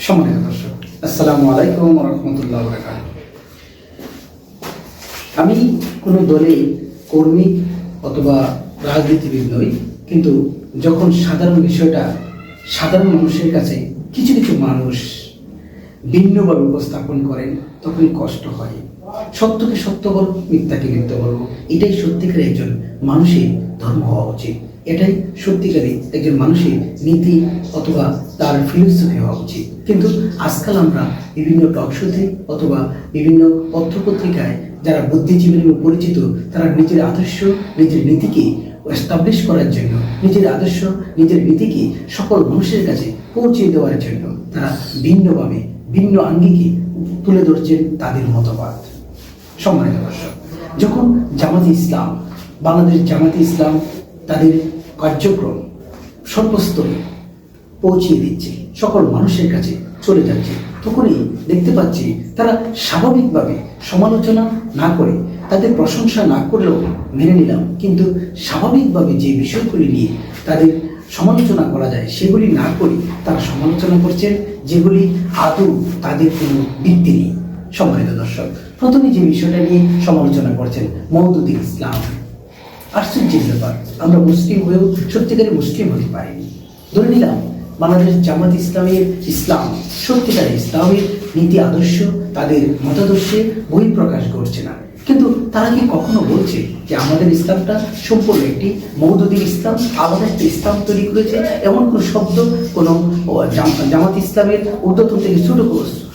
সম্মানিত দর্শক, আসসালামু আলাইকুম ওয়া রাহমাতুল্লাহি ওয়া বারাকাতুহু। আমি কোনো দলে কর্মী অথবা রাজনীতিবিদ নই, কিন্তু যখন সাধারণ বিষয়টা সাধারণ মানুষের কাছে কিছু কিছু মানুষ ভিন্নভাবে উপস্থাপন করেন, তখনই কষ্ট হয়। সত্যকে সত্য বলবো, মিথ্যাকে মিথ্যা বলবো, এটাই সত্যিকারে একজন মানুষের ধর্ম হওয়া উচিত। এটাই সত্যিকারে একজন মানুষের নীতি অথবা তার ফিলোসফি হওয়া উচিত। কিন্তু আজকাল আমরা বিভিন্ন টক শোতে অথবা বিভিন্ন পত্রপত্রিকায় যারা বুদ্ধিজীবী নামে পরিচিত, তারা নিজের আদর্শ, নিজের নীতিকে এস্টাবলিশ করার জন্য, নিজের আদর্শ, নিজের নীতিকে সকল মানুষের কাছে পৌঁছে দেওয়ার জন্য তারা ভিন্নভাবে ভিন্ন আঙ্গিকে তুলে ধরছেন তাদের মতবাদ। সম্মানিত দর্শক, যখন জামাতে ইসলাম, বাংলাদেশ জামাতে ইসলাম তাদের কার্যক্রম সর্বস্তরে পৌঁছিয়ে দিচ্ছে, সকল মানুষের কাছে চলে যাচ্ছে, তখনই দেখতে পাচ্ছি তারা স্বাভাবিকভাবে সমালোচনা না করে, তাদের প্রশংসা না করলেও মেনে নিলাম, কিন্তু স্বাভাবিকভাবে যে বিষয়গুলি নিয়ে তাদের সমালোচনা করা যায় সেগুলি না করে তারা সমালোচনা করছেন, যেগুলি আদৌ তাদের কোনো ভিত্তি নেই। সম্মানিত দর্শক, প্রথমে যে বিষয়টা নিয়ে সমালোচনা করছেন মওদুদুল ইসলাম। আশ্চর্যের ব্যাপার, আমরা মুসলিম হয়েও সত্যিকারের মুসলিম হতে পারিনি। ধরে নিলাম বাংলাদেশ জামাত ইসলামের ইসলাম সত্যিকারের ইসলামের নীতি আদর্শ তাদের মতাদর্শে বহিঃপ্রকাশ ঘটছে না, কিন্তু তারা কি কখনো বলছে যে আমাদের ইসলামটা সম্পূর্ণ একটি মওদুদুল ইসলাম, আলাদা একটা ইসলাম তৈরি করেছে? এমন কোনো শব্দ কোনো জামাত ইসলামের ঊর্ধ্বতন থেকে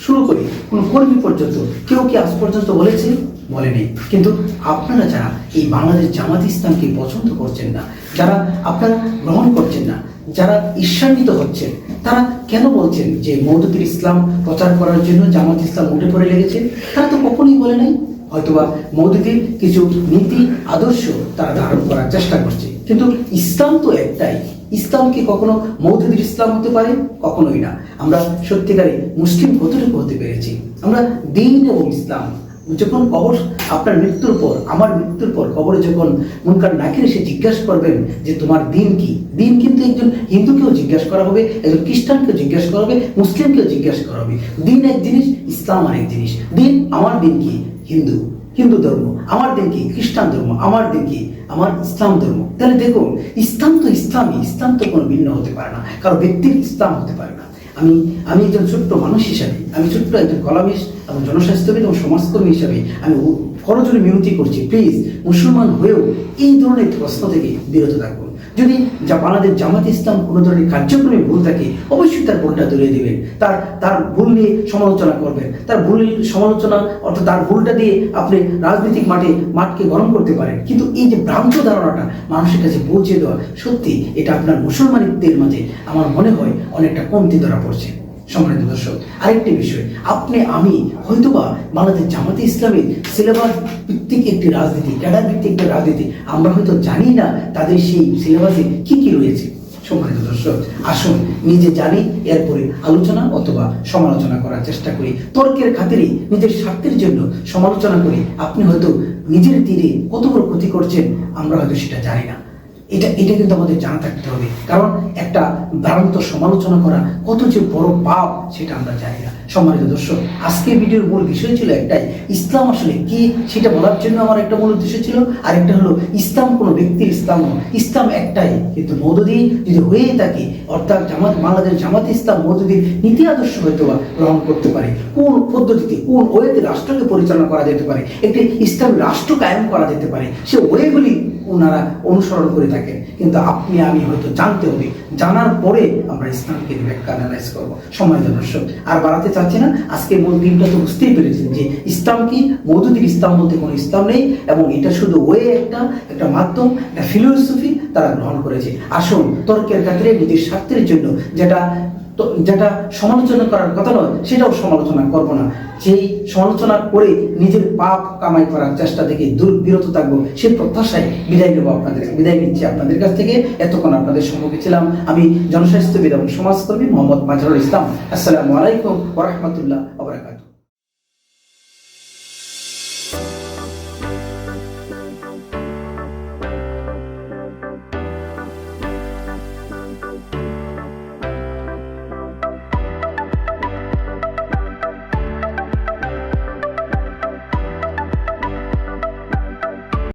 শুরু করে কোনো কর্মী পর্যন্ত কেউ কি আজ পর্যন্ত বলেছে? বলেনি। কিন্তু আপনারা যারা এই বাংলাদেশ জামাত ইসলামকে পছন্দ করছেন না, যারা আপনারা গ্রহণ করছেন না, যারা ঈর্ষান্বিত হচ্ছেন, তারা কেন বলছেন যে মওদুদুল ইসলাম প্রচার করার জন্য জামাত ইসলাম উঠে পড়ে লেগেছে? তারা তো কখনোই বলে নাই। হয়তোবা মওদুদির কিছু নীতি আদর্শ তারা ধারণ করার চেষ্টা করছে, কিন্তু ইসলাম তো একটাই। ইসলাম কি কখনো মওদুদুল ইসলাম হতে পারে? কখনোই না। আমরা সত্যিকারে মুসলিম কতটুকু হতে পেরেছি? আমরা দ্বীন এবং ইসলাম, যখন কবর আপনার মৃত্যুর পর, আমার মৃত্যুর পর কবরে যখন মুনকার নাকির এসে জিজ্ঞাসা করবেন যে তোমার দিন কি, দিন কিন্তু একজন হিন্দুকেও জিজ্ঞাসা করা হবে, একজন খ্রিস্টানকেও জিজ্ঞাসা করা হবে, মুসলিমকেও জিজ্ঞাসা করা হবে। দিন এক জিনিস, ইসলাম আরেক জিনিস। দিন, আমার দিন কি? হিন্দু ধর্ম। আমার দিন কি? খ্রিস্টান ধর্ম। আমার দিন কি? আমার ইসলাম ধর্ম। তাহলে দেখুন, ইসলাম তো ইসলামই, ইসলাম তো কোনো ভিন্ন হতে পারে না, কারণ ব্যক্তির ইসলাম হতে পারে না। আমি একজন ছোট্ট মানুষ হিসাবে, আমি ছোট্ট একজন কলামিস্ট এবং জনস্বাস্থ্যবিদ এবং সমাজকর্মী হিসাবে আমি করজোরে মিনতি করছি, প্লিজ মুসলমান হয়েও এই ধরনের প্রশ্ন থেকে বিরত থাকুন। যদি বাংলাদেশ জামাত ইসলাম কোনো ধরনের কার্যক্রমে ভুল থাকে, অবশ্যই তার ভুলটা ধরিয়ে দেবেন, তার ভুল নিয়ে সমালোচনা করবেন, তার ভুল সমালোচনা অর্থাৎ তার ভুলটা দিয়ে আপনি রাজনৈতিক মাঠকে গরম করতে পারেন। কিন্তু এই যে ভ্রান্ত ধারণাটা মানুষের কাছে পৌঁছে দেওয়া, সত্যি এটা আপনার মুসলমানিত্বের মাঝে আমার মনে হয় অনেকটা কমতি ধরা পড়ছে। সম্মানিত দর্শক, আরেকটি বিষয়, আমি হয়তোবা বাংলাদেশ জামাতে ইসলামের সিলেবাস ভিত্তিক একটি রাজনীতি, ক্যাডার ভিত্তিক একটি রাজনীতি, আমরা হয়তো জানি না তাদের সেই সিলেবাসে কি কি রয়েছে। সম্মানিত দর্শক, আসুন নিজে জানি, এরপরে আলোচনা অথবা সমালোচনা করার চেষ্টা করি। তর্কের খাতিরে নিজের স্বার্থের জন্য সমালোচনা করি, আপনি হয়তো নিজের তীরে কত বড় ক্ষতি করছেন আমরা হয়তো সেটা জানি না। এটা কিন্তু আমাদের জানা থাকতে হবে, কারণ একটা ভ্রান্ত সমালোচনা করা কত যে বড় পাপ সেটা আমরা জানি না। সম্মানিত দর্শক, আজকের ভিডিওর মূল বিষয় ছিল একটাই, ইসলাম আসলে কি সেটা বলার জন্য আমার একটা মূল উদ্দেশ্য ছিল। আর একটা হলো, ইসলাম কোনো ব্যক্তির ইসলাম নয়, ইসলাম একটাই। কিন্তু মওদুদি যদি হয়ে থাকে, অর্থাৎ বাংলাদেশ জামাত ইসলাম মওদুদির নীতি আদর্শ হয়তো গ্রহণ করতে পারে, কোন পদ্ধতিতে, কোন ওয়েতে রাষ্ট্রকে পরিচালনা করা যেতে পারে, একটি ইসলামী রাষ্ট্র কায়েম করা যেতে পারে, সে ওয়েগুলি ওনারা অনুসরণ করে থাকেন। কিন্তু আপনি আমি হয়তো জানতে হবে, জানার পরে আমরা ইসলামকে ব্যাখ্যা অ্যানালাইজ করবো। সম্মানিত দর্শক, আর বাড়াতে চাচ্ছি না, আজকে মূল দিনটা তো বুঝতেই পেরেছেন যে ইসলাম কি, মওদুদির ইসলাম বলতে কোনো ইসলাম নেই, এবং এটা শুধু ওয়ে, একটা মাধ্যম, একটা ফিলোসফি তারা গ্রহণ করেছে। আসুন তর্কের ক্ষেত্রে নিজের স্বার্থের জন্য যেটা সমালোচনা করার কথা নয়, সেটাও সমালোচনা করব না। যেই সমালোচনা করে নিজের পাপ কামাই করার চেষ্টা থেকে বিরত থাকবো, সে প্রত্যাশায় বিদায় নিচ্ছি আপনাদের কাছ থেকে। এতক্ষণ আপনাদের সম্মুখে ছিলাম আমি জনস্বাস্থ্যবিদ এবং সমাজকর্মী মোহাম্মদ মাজহারুল ইসলাম। আসসালামু আলাইকুম ওয়া রাহমাতুল্লাহি ওয়া বারাকাতুহু।